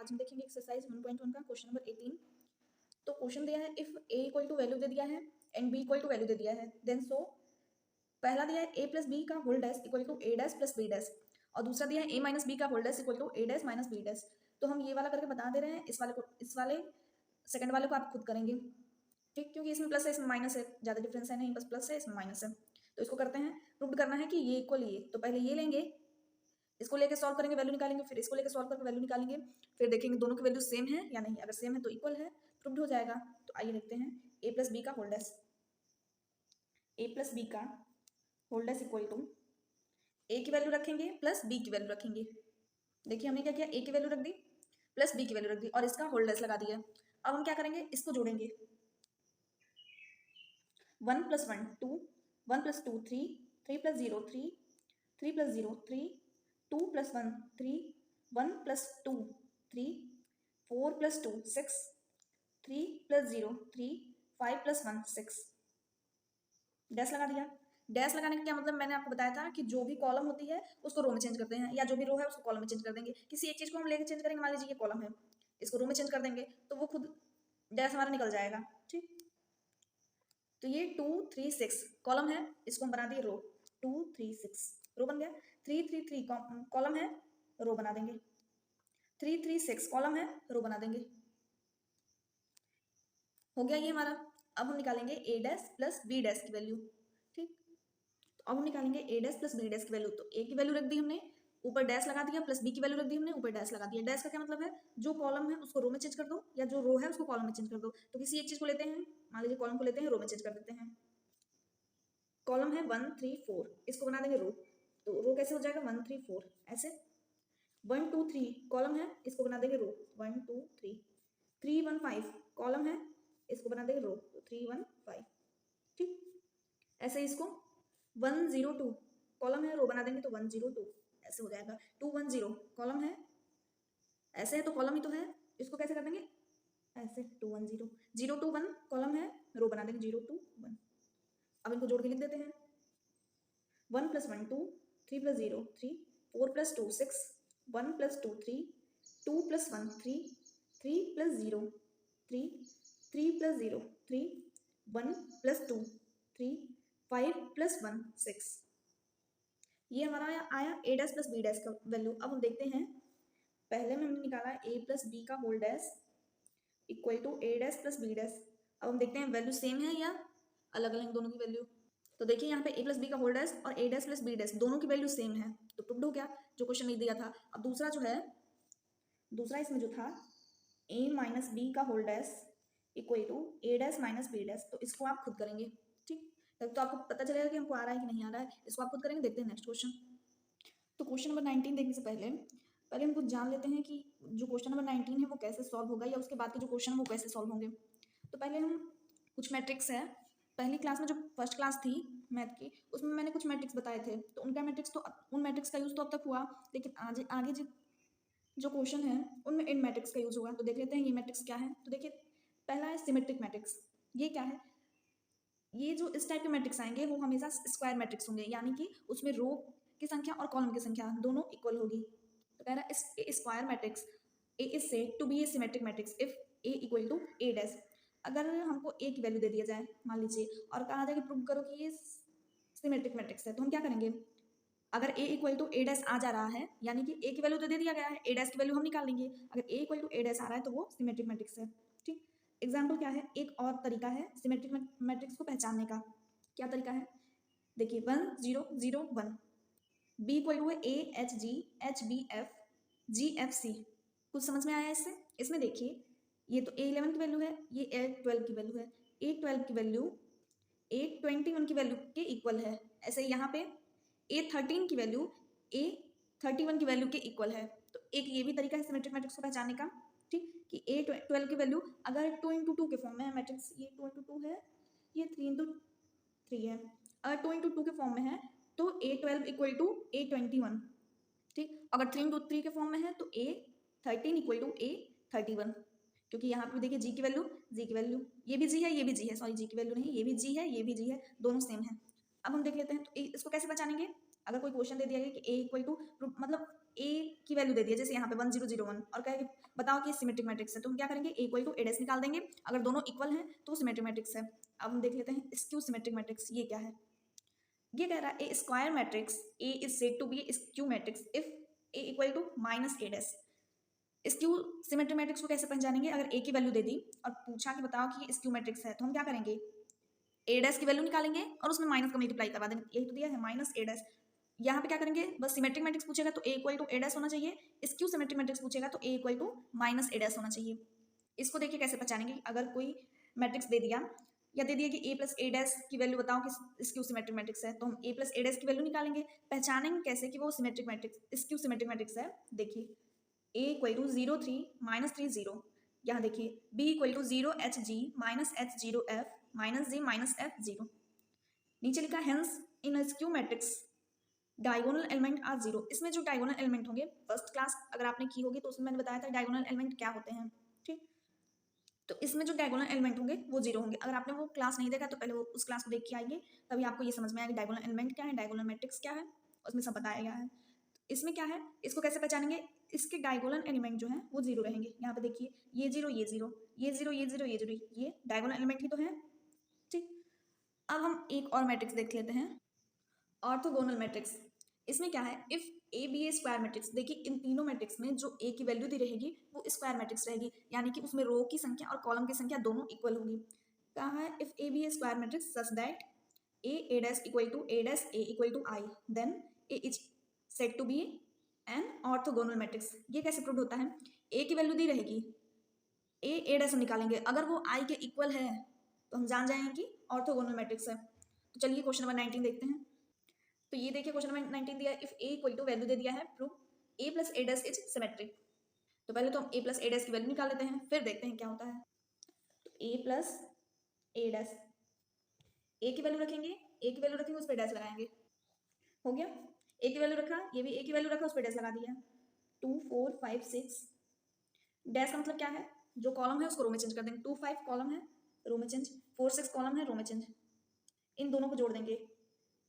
आज हम देखेंगे एक्सरसाइज 1.1 का क्वेश्चन नंबर 18। तो क्वेश्चन दिया है if A equal to value दे दिया है and B equal to value दे दिया है देन सो पहला दिया है ए प्लस बी का whole dash equal to A dash plus B dash और दूसरा दिया है ए माइनस बी का whole dash equal to A dash minus B dash. तो हम ये वाला करके बता दे रहे हैं, इस वाले सेकंड वाले को आप खुद करेंगे, ठीक, क्योंकि इसमें प्लस है इसमें माइनस है, ज़्यादा डिफरेंस है नहीं, बस प्लस है इसमें माइनस है। तो इसको करते हैं, प्रूव करना है कि ये इक्वल ये, तो पहले ये लेंगे, इसको लेके सॉल्व करेंगे, वैल्यू निकालेंगे, फिर इसको लेके सॉल्व करके वैल्यू निकालेंगे, फिर देखेंगे दोनों की वैल्यू सेम है या नहीं, अगर सेम है तो इक्वल है, प्रूव्ड हो जाएगा। तो आइए देखते हैं ए प्लस बी का होल डैश, ए प्लस बी का होल डैश इक्वल टू ए की वैल्यू रखेंगे प्लस बी की वैल्यू रखेंगे। देखिए हमने क्या किया, ए की वैल्यू रख दी प्लस बी की वैल्यू रख दी और इसका होल डैश लगा दिया। अब हम क्या करेंगे, इसको जोड़ेंगे, 1 + 1 2, 1 + 2 3, 3 + 0 3, 3 + 0 3, 2 + 1 3, 1 + 2 3, 4 + 2 6, 3 + 0 3, 5 + 1 6। डैश लगा दिया। डैश लगाने का क्या मतलब, मैंने आपको बताया था कि जो भी कॉलम होती है उसको रो में चेंज करते हैं, या जो भी रो है उसको कॉलम में चेंज कर देंगे। किसी एक चीज़ को हम लेके चेंज करेंगे, मान लीजिए ये कॉलम है, इसको रो में चेंज कर देंगे तो वो खुद डैश हमारा निकल जाएगा, ठीक। तो ये 2 3 6 कॉलम है, इसको हम बना दिए रो, 2 3 6 रो बन गया। 3 3 3 कॉलम है, रो बना देंगे। 3 3 6 कॉलम है, रो बना देंगे। हो गया ये हमारा। अब हम निकालेंगे ए डैश प्लस बी डैश की वैल्यू, ठीक। तो अब हम निकालेंगे ए डैश प्लस बी डैश की वैल्यू। तो ए की वैल्यू रख दी हमने, ऊपर डैश लगा दिया, प्लस बी की वैल्यू रख दी हमने, ऊपर डैश लगा दिया। डैश का क्या मतलब है, जो कॉलम है उसको रो में चेंज कर दो, या जो रो है उसको कॉलम में चेंज कर दो। तो किसी एक चीज को लेते हैं, मान लीजिए कॉलम को लेते हैं, रो में चेंज कर देते हैं। कॉलम है 1 3 4, इसको बना देंगे रो, तो रो कैसे हो जाएगा 1 3 4 ऐसे। 1 2 3 कॉलम है, इसको बना देंगे रो, 1 2 3। 3 1 5 कॉलम है, इसको बना देंगे रो, 3 1 5, ठीक। ऐसे ही इसको 1 0 2 कॉलम है, रो बना देंगे तो 1 0 2 ऐसे हो जाएगा। 2 1 0 कॉलम है, ऐसे है तो कॉलम ही तो है, इसको कैसे कर देंगे ऐसे, 2 1 0 0 2 1 कॉलम है, रो बना देंगे 0 2 1। अब इनको जोड़ के लिख देते हैं, 1 + 1 2, 3 + 0 3, 4 + 2 6, 1 + 2 3, 2 + 1 3, 3 + 0 3, 3 + 0 3, 1 + 2 3, 5 + 1 6। ये हमारा आया A dash plus B dash का वैल्यू। अब हम देखते हैं, पहले में हमने निकाला ए प्लस बी का whole dash equal to A dash plus B dash. अब हम देखते हैं वैल्यू सेम है या अलग अलग दोनों की वैल्यू। तो देखिए यहाँ पे ए प्लस बी का होल डैश और ए डैश प्लस बी डैश दोनों की वैल्यू सेम है, तो प्रूव्ड हो गया जो क्वेश्चन में दिया था। अब दूसरा जो है, दूसरा इसमें जो था ए माइनस बी का whole dash equal to A dash minus B dash, तो इसको आप खुद करेंगे, ठीक। तब तो आपको पता चलेगा कि हमको आ रहा है कि नहीं आ रहा है, इसको आप खुद करेंगे। देखते हैं नेक्स्ट क्वेश्चन। तो क्वेश्चन नंबर 19 देखने से पहले पहले हम कुछ जान लेते हैं कि जो क्वेश्चन नंबर 19 है वो कैसे सॉल्व होगा, या उसके बाद के जो क्वेश्चन है वो कैसे सॉल्व होंगे। तो पहले हम कुछ मैट्रिक्स है, पहली क्लास में जो फर्स्ट क्लास थी मैथ की, उसमें मैंने कुछ मैट्रिक्स बताए थे, तो उनका मैट्रिक्स तो उन मैट्रिक्स का यूज़ तो अब तक हुआ, लेकिन आगे आगे जो क्वेश्चन है उनमें इन मैट्रिक्स का यूज़ होगा। तो देख लेते हैं ये मैट्रिक्स क्या है। तो देखिए पहला है सिमेट्रिक मैट्रिक्स। ये क्या है, ये जो इस टाइप के मैट्रिक्स आएंगे वो हमेशा स्क्वायर मैट्रिक्स होंगे, यानी कि उसमें रो की संख्या और कॉलम की संख्या दोनों इक्वल होगी। तो कह रहा है square matrix A is said to be a symmetric matrix if A equal to A dash. अगर हमको ए की वैल्यू दे दिया जाए मान लीजिए, और कहा जाए कि प्रूव करो कि ये सिमेट्रिक मैट्रिक्स है, तो हम क्या करेंगे, अगर ए इक्वल टू ए डैश आ जा रहा है, यानी कि ए की वैल्यू तो दे दिया गया है, ए डैश की वैल्यू हम निकाल लेंगे। अगर ए इक्वल टू ए डैश आ रहा है तो वो सिमेट्रिक मैट्रिक्स है, ठीक। एग्जाम्पल क्या है, एक और तरीका है सिमेट्रिक मैट्रिक्स को पहचानने का। क्या तरीका है, देखिए 1 0 0 1, B equal to A H G H B F G F C. कुछ समझ में आया इससे, इसमें देखिए ये तो A11 की वैल्यू है, ये A12 की वैल्यू है, A12 की वैल्यू A21 की वैल्यू के इक्वल है। ऐसे ही यहाँ पे A13 की वैल्यू A31 की वैल्यू के इक्वल है। तो एक ये भी तरीका है सिमेट्रिक मैट्रिक्स को पहचानने का, ठीक, कि A12 की वैल्यू अगर 2 × 2 के फॉर्म में है मैट्रिक्स, ये 2 × 2 है, ये 3 × 3 है, अगर 2 × 2 के फॉर्म में है तो A12 इक्वल टू A21, ठीक। अगर 3 × 3 के फॉर्म में है तो A13 इक्वल टू A31, क्योंकि यहाँ पे देखिए जी की वैल्यू, ये भी जी है ये भी जी है, सॉरी जी की वैल्यू नहीं, ये भी जी है ये भी जी है, दोनों सेम है। अब हम देख लेते हैं तो इसको कैसे पहचानेंगे, अगर कोई क्वेश्चन दे दिया गया कि ए इक्वल टू, मतलब ए की वैल्यू दे दी है, जैसे यहाँ पे 1001 और कहेंगे बताओ कि सिमेट्रिक मैट्रिक्स है, तो हम क्या करेंगे, ए इक्वल टू ए डैश निकाल देंगे। अगर दोनों इक्वल हैं तो सिमेट्रिक मैट्रिक्स है। अब हम देख लेते हैं स्क्यू सिमेट्रिक मैट्रिक्स ये क्या है। ये कह रहा है a square matrix A is said to be skew matrix if A equal to minus A dash. Skew symmetric matrix को कैसे पहचानेंगे, अगर ए की वैल्यू दे दी और पूछा कि बताओ कि ये स्क्यू मैट्रिक्स है, तो हम क्या करेंगे, ए डैश की वैल्यू निकालेंगे और उसमें माइनस का मल्टीप्लाई करवा देंगे। यही तो दिया है माइनस ए डैश। यहाँ पे क्या करेंगे, बस सिमेट्रिक मैट्रिक्स पूछेगा तो A equal to A dash होना चाहिए, स्क्यू सिमेट्रिक मैट्रिक्स पूछेगा तो A equal to minus A dash होना चाहिए। इसको देखिए कैसे पहचानेंगे, अगर कोई मैट्रिक्स दे दिया या दे दिया कि ए प्लस ए डैश की वैल्यू बताओ कि स्क्यू सिमेट्रिक मैट्रिक्स है, तो हम ए प्लस ए डैश की वैल्यू निकालेंगे। पहचानेंगे कैसे कि वो symmetric matrix skew symmetric matrix है, देखिए ए इक्वल टू 0 3 माइनस 3 0, यहाँ देखिए B equal to 0 H G minus H 0 F minus G minus F 0। नीचे लिखा hence in skew matrix diagonal element are 0। इसमें जो डायगोनल एलिमेंट होंगे, फर्स्ट क्लास अगर आपने की होगी तो उसमें मैंने बताया था डायगोनल एलिमेंट क्या होते हैं, ठीक। तो इसमें जो डायगोनल एलिमेंट होंगे वो 0 होंगे। अगर आपने वो क्लास नहीं देखा तो पहले वो उस क्लास को देख के आइए, तभी आपको ये समझ में आएगा डायगोनल एलिमेंट क्या है, डायगोनल मैट्रिक्स क्या है, उसमें सब बताया गया है। इसमें क्या है, इसको कैसे पहचानेंगे, इसके डायगोनल एलिमेंट जो है वो 0 रहेंगे। यहाँ पे देखिए ये 0 ये 0 ये 0 ये 0 ये 0, ये डायगोनल एलिमेंट ही तो है, ठीक। अब हम एक और मैट्रिक्स देख लेते हैं, ऑर्थोगोनल मैट्रिक्स। इसमें क्या है, if A be a square matrix, देखिए इन तीनों मैट्रिक्स में जो ए की वैल्यू दी रहेगी वो स्क्वायर मैट्रिक्स रहेगी, यानी कि उसमें रो की संख्या और कॉलम की संख्या दोनों इक्वल होगी। कहा है if A be a square matrix such that A dash equal to A dash A equal to I, then A is said to be an orthogonal matrix. ये कैसे प्रूव होता है, ए की वैल्यू दी रहेगी, ए डैश हम निकालेंगे, अगर वो आई के इक्वल है तो हम जान जाएंगे कि ऑर्थोगोनल मैट्रिक्स है। तो चलिए क्वेश्चन नंबर 19 देखते हैं। तो ये देखिए क्वेश्चन नंबर 19 दिया है, if A equal to value दे दिया है, prove A plus A dash is symmetric. तो पहले तो हम ए प्लस ए डैश की वैल्यू निकाल लेते हैं, फिर देखते हैं क्या होता है। तो ए प्लस ए डैश, ए की वैल्यू रखेंगे, ए की वैल्यू रखेंगे उस पर डैश लगाएंगे, हो गया। ए की वैल्यू रखा, ये भी ए की वैल्यू रखा उस पर डैश लगा दिया। 2 4 5 6, डैश का मतलब क्या है, जो कॉलम है उसको रो में चेंज कर देंगे। 2 5 कॉलम है रो में चेंज, 4 6 कॉलम है रो में चेंज, इन दोनों को जोड़ देंगे।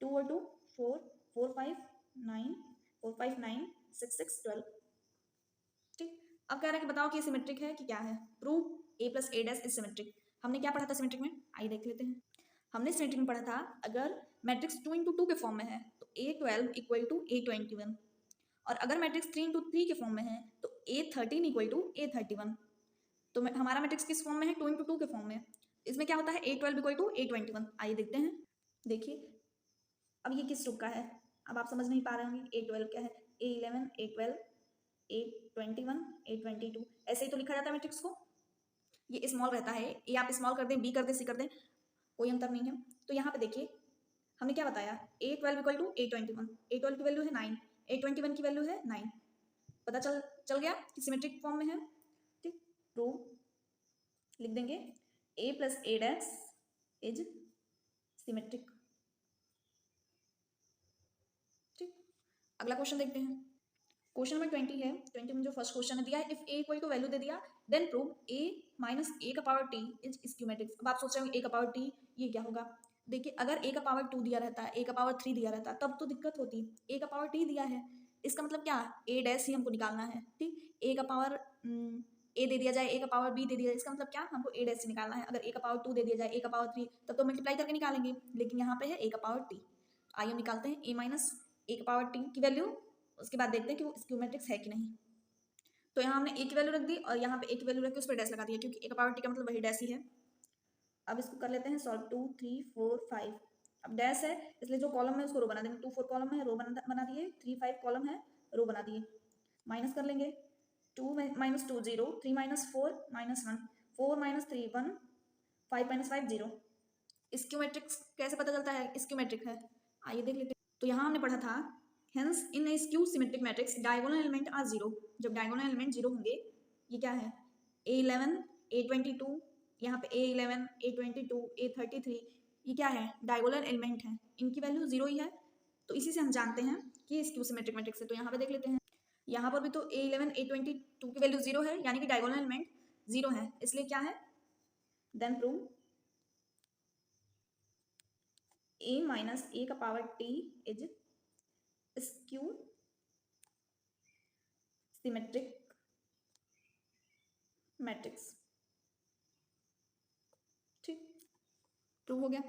2 और 2 4 4 5 9 4 5 9 6 6 12, ठीक। अब कह रहा है कि बताओ कि ये सिमेट्रिक है कि क्या है, prove A plus A dash is symmetric. हमने क्या पढ़ा था सिमेट्रिक में, आइए देख लेते हैं। हमने सिमेट्रिक में पढ़ा था अगर मैट्रिक्स 2 इंटू 2 के फॉर्म में है तो A12 इक्वल टू A21, और अगर मैट्रिक्स 3 इंटू 3 के फॉर्म में है तो A13 इक्वल टू A31। तो हमारा मैट्रिक्स किस फॉर्म में है, 2 इंटू 2 के फॉर्म में। इसमें क्या होता है, A12 इक्वल टू A21। आइए देखते हैं, देखिए अब ये किस रूप का है, अब आप समझ नहीं पा रहे होंगे A12 क्या है, A11 A12 A21 A22, ऐसे ही तो लिखा जाता है मैट्रिक्स को। ये स्मॉल रहता है, ए आप स्मॉल कर दें, बी कर दें, सी कर दें, कोई अंतर नहीं है। तो यहाँ पे देखिए हमने क्या बताया, A12 equal to A21, A12 की वैल्यू है 9, A21 की वैल्यू है 9, पता चल गया कि सिमेट्रिक फॉर्म में है, ठीक। प्रूव लिख देंगे A plus A dash is symmetric, ठीक। अगला क्वेश्चन देखते हैं, क्वेश्चन नंबर 20 है। 20 में जो फर्स्ट क्वेश्चन है दिया है, if A equal to value दे दिया, then prove A minus A का power T is skew matrix. अब आप सोच रहे होंगे ए का पावर टी ये क्या होगा, देखिए अगर ए का पावर 2 दिया रहता है, ए का पावर 3 दिया रहता तब तो दिक्कत होती, ए का पावर टी दिया है, इसका मतलब क्या, ए डैश ही हमको निकालना है, ठीक। ए का पावर ए दे दिया जाए, ए का पावर बी दे दिया जाए, इसका मतलब क्या, हमको ए डैश निकालना है। अगर ए का पावर 2 दे दिया जाए, ए का पावर 3, तब तो मल्टीप्लाई करके निकालेंगे, लेकिन यहाँ पे है ए का पावर टी। आइए निकालते हैं ए माइनस ए का पावर टी की वैल्यू, उसके बाद देखते हैं कि वो स्क्यू मैट्रिक्स है कि नहीं। तो यहाँ हमने ए की वैल्यू रख दी और यहाँ पे ए की वैल्यू रख के उस पर डैश लगा दिया, क्योंकि ए का पावर टी का मतलब वही डैश ही है। अब इसको कर लेते हैं सॉल्व, 2 3 4 5, अब डैश है इसलिए जो कॉलम है उसको रो बना देंगे, 2 4 कॉलम है रो बना दिए, 3 5 कॉलम है रो बना दिए, माइनस कर लेंगे, 2 minus 2 0, 3 minus 4 minus 1, 4 minus 3 1, 5 minus 5 0। Skew matrix कैसे पता चलता है स्क्यू मैट्रिक है, आइए देख लेते हैं। तो यहाँ हमने पढ़ा था hence in A skew symmetric matrix diagonal element are 0। जब डायगोनल एलिमेंट 0 होंगे, ये क्या है, A11 A22, यहाँ पे A11 A22 A33, ये क्या है, डायगोनल एलिमेंट है, इनकी वैल्यू 0 ही है। तो इसी से हम जानते हैं कि स्क्यू सिमेट्रिक मैट्रिक्स है। तो यहाँ पे देख लेते हैं, यहाँ पर भी तो A11 A22 की वैल्यू 0 है, यानी कि डायगोनल एलिमेंट 0 है, इसलिए क्या है, then prove A minus A का power T is skew symmetric matrix. ठीक, ट्रू हो गया।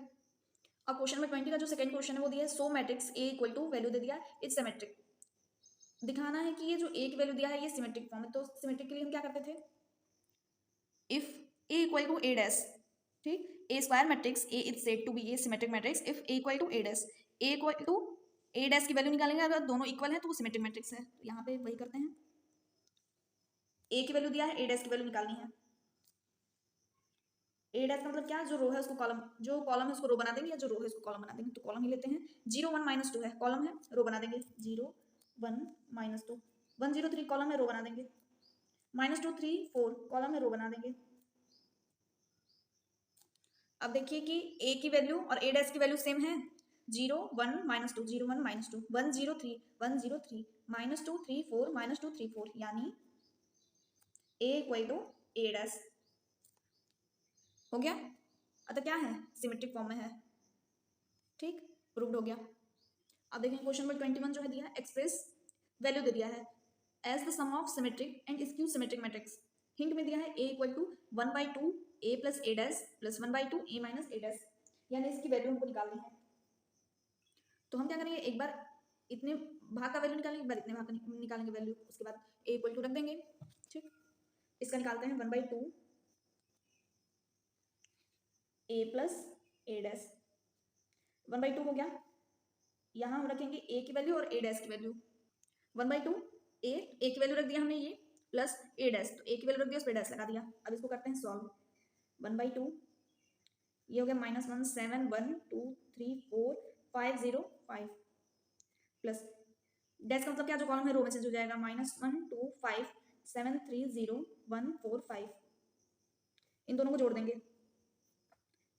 अब क्वेश्चन नंबर 20 का जो सेकंड क्वेश्चन है वो दिया है so matrix A equal to value दे दिया इट्स सिमेट्रिक। दिखाना है कि ये जो ए की वैल्यू दिया है ये सिमेट्रिक फॉर्म है। तो सिमेट्रिक के लिए हम क्या करते थे, if A equal to A dash, ठीक, a square matrix A is said to be a symmetric matrix if A equal to A dash, A equal to A dash की वैल्यू निकालेंगे, अगर दोनों इक्वल है तो वो सिमेट्रिक मैट्रिक्स है। तो यहाँ पे वही करते हैं, ए की वैल्यू दिया है, ए डैश की वैल्यू निकालनी है। ए डैश का मतलब क्या, जो रो है उसको कॉलम, जो कॉलम है उसको रो बना देंगे, या जो रो है उसको कॉलम बना देंगे। तो कॉलम ही लेते हैं, 0 1 -2 है, कॉलम है, रो बना देंगे 0 1 -2, 1 0 3 कॉलम है, रो बना देंगे, -2 3 4 कॉलम है, रो बना देंगे। अब देखिए कि ए की वैल्यू और ए डैश की वैल्यू सेम है, 0 1 -2 0 1 -2 1 0 3 1 0 3 -2 3 4 -2 3 4, यानी ए इक्वल टू ए डैश हो गया। अतः क्या है, सिमेट्रिक फॉर्म में है। ठीक, प्रूव्ड हो गया। अब देखें क्वेश्चन नंबर 21 जो है दिया है, एक्सप्रेस वैल्यू दे दिया है as the sum of symmetric and skew symmetric matrix. Hint में दिया है A equal to 1/2 A plus A dash plus 1/2 A minus A dash, यानी इसकी वैल्यू हमको निकालनी है। तो हम क्या करेंगे, एक बार इतने भाग का वैल्यू निकालेंगे, एक बार इतने भाग का निकालेंगे वैल्यू, उसके बाद ए इक्वल टू रख देंगे। ठीक, इसका निकालते हैं 1/2 ए प्लस ए डैश, 1/2 हो गया। यहाँ हम रखेंगे ए की वैल्यू और ए डैश की वैल्यू, 1/2 ए की वैल्यू रख दिया हमने, ये प्लस ए डैश, तो ए की वैल्यू रख दिया, उस पर डैश लगा दिया। अब इसको करते हैं सॉल्व, 1/2 ये हो गया -1 7 1 2 3 4 5 0 5 प्लस डैश का मतलब क्या, जो कॉलम है रो में चेंज हो जाएगा, -1 2 5 7 3 0 1 4 5, इन दोनों को जोड़ देंगे,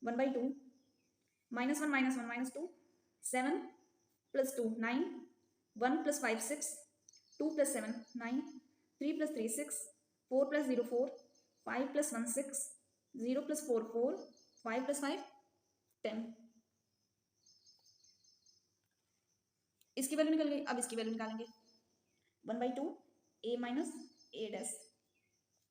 1/2 -1 -1 -2 7 + 2 9 1 + 5 6 2 + 7 9 3 + 3 6 4 + 0 4 5 + 1 6 0 + 4 4 5 + 5 10, इसकी वैल्यू निकल गई। अब इसकी वैल्यू निकालेंगे, 1/2 A minus A dash,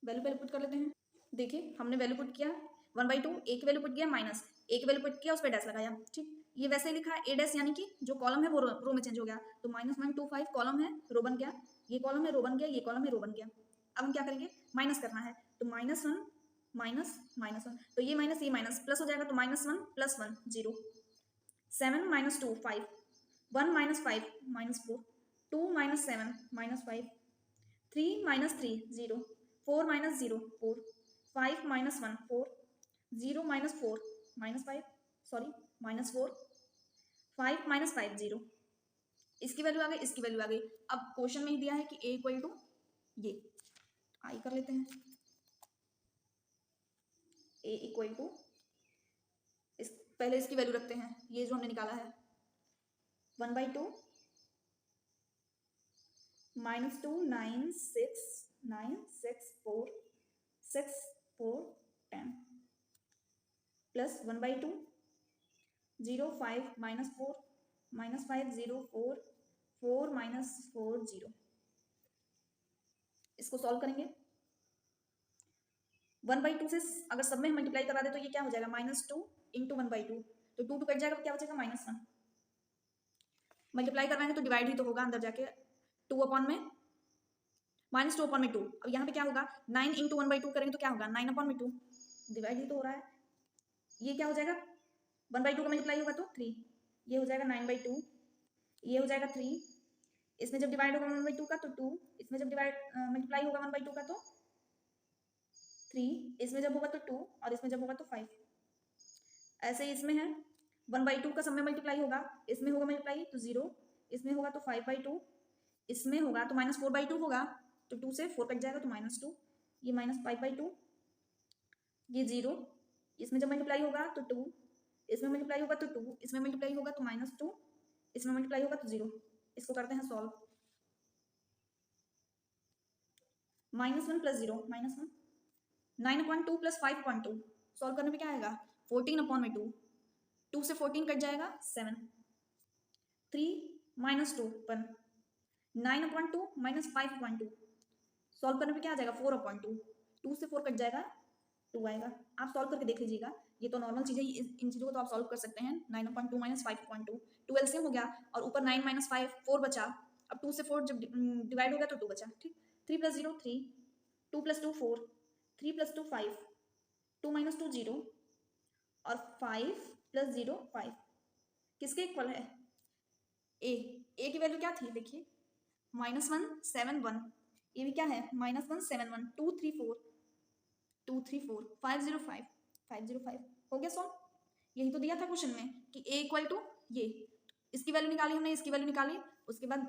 value पहले पुट कर लेते हैं। देखिए हमने वैल्यू पुट किया 1/2, ए की वैल्यू पुट किया, माइनस ए की वैल्यू पुट किया, उस पर डैश लगाया। ठीक, ये वैसे ही लिखा है ए डैश, यानी कि जो कॉलम है वो रो में चेंज हो गया, तो -1 2 5 कॉलम है, रो बन गया, ये कॉलम है, रो बन गया, ये कॉलम है, रो बन गया। अब हम क्या करेंगे, माइनस करना है, तो -1 माइनस -1, तो ये माइनस ये माइनस प्लस हो जाएगा, तो -1 + 1 0 7 - 2 5 1 - 5 -4 2 - 7 -5 3 - 3 0 4 - 0 4 5 - 1 4 0 - 4 -5 सॉरी -4 5 - 5 0, इसकी वैल्यू आ गई, इसकी वैल्यू आ गई। अब क्वेश्चन में ही दिया है कि ए इक्वल टू ये आई कर लेते हैं, ए इक्वल टू पहले इसकी वैल्यू रखते हैं, ये जो हमने निकाला है 1/2 -2 9 6 9 6 4 6 4 10 प्लस 1/2 0 5 -4 -5 0 4 4 -4 0, इसको सॉल्व करेंगे। 1/2 से अगर सब में मल्टीप्लाई करा दे तो ये क्या हो जाएगा, -2 × 1/2, तो 2 कट जाएगा, क्या बचेगा -1, मल्टीप्लाई करवाएंगे तो डिवाइड ही तो होगा अंदर जाके, 2 में -2/2। अब यहाँ पे क्या होगा, 9 × 1/2 करेंगे तो क्या होगा, 9/2, डिवाइड ही तो हो रहा है। ये क्या हो जाएगा, 1/2 का मल्टीप्लाई होगा तो 3, ये हो जाएगा 9/2, ये हो जाएगा 3, इसमें जब डिवाइड होगा 1/2 का तो 2, इसमें जब डिवाइड मल्टीप्लाई होगा 1/2 का तो 3, इसमें जब होगा तो 2, और इसमें जब होगा तो 5। ऐसे ही इसमें है 1/2 का सब में मल्टीप्लाई होगा, इसमें होगा मल्टीप्लाई तो 0, इसमें होगा तो 5/2, इसमें होगा तो -4/2 होगा, तो 2 से 4 कट जाएगा तो -2, ये -5/2, ये 0, इसमें जब मल्टीप्लाई होगा तो 2, इसमें मल्टीप्लाई होगा तो 2, इसमें मल्टीप्लाई होगा तो -2, इसमें मल्टीप्लाई होगा तो 0। इसको करते हैं सॉल्व, -1 + 0 -1 9/2 + 5/2, सॉल्व करने पे क्या आएगा 14/2, 2 से 14 कट जाएगा 7, 3 -2 1 9/2 -5/2 सॉल्व करने पे क्या आ जाएगा 4/2 2 से 4 कट जाएगा 2 आएगा। आप सॉल्व करके देख लीजिएगा, ये तो नॉर्मल चीज़ें इन चीज़ों को तो आप सॉल्व कर सकते हैं। 9/2 -5/2 2 एलसीएम हो गया और ऊपर 9 - 5 4 बचा। अब 2 से 4 जब डिवाइड हो गया तो 2 बचा। ठीक 3 + 0 3 2 + 2 4 3 + 2 5 2 - 2 0 और 5 + 0 5 किसके इक्वल है ए की वैल्यू क्या थी देखिए -1 7 1 ये भी क्या है -1 7 1 2 3 4 2 3 4 5 0 5 5 0 5 हो गया सॉल्व। यही तो दिया था क्वेश्चन में कि ए इक्वल टू ये इसकी वैल्यू निकाली हमने इसकी वैल्यू निकाली उसके बाद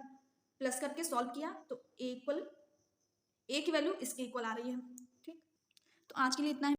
प्लस करके सॉल्व किया तो ए की वैल्यू इसके इक्वल आ रही है। ठीक तो आज के लिए इतना है।